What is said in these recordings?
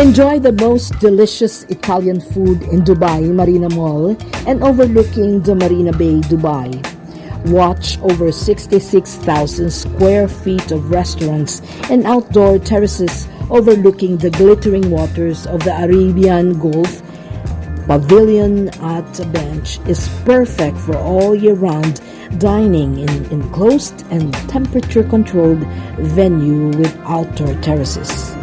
Enjoy the most delicious Italian food in Dubai Marina Mall and overlooking the Marina Bay, Dubai. Watch over 66,000 square feet of restaurants and outdoor terraces overlooking the glittering waters of the Arabian Gulf. Pavilion at a Bench is perfect for all year-round dining in enclosed and temperature-controlled venue with outdoor terraces.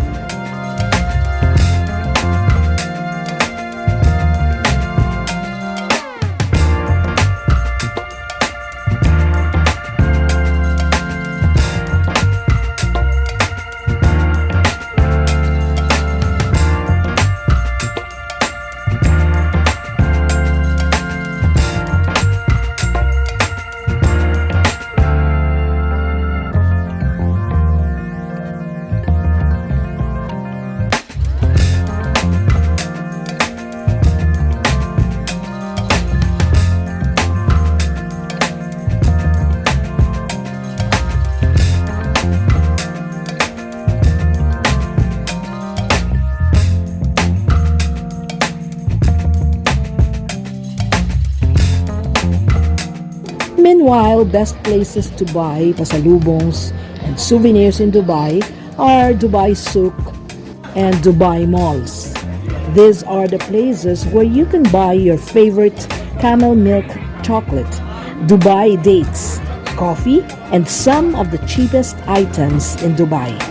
Meanwhile, best places to buy pasalubongs and souvenirs in Dubai are Dubai Souk and Dubai Malls. These are the places where you can buy your favorite camel milk chocolate, Dubai dates, coffee, and some of the cheapest items in Dubai.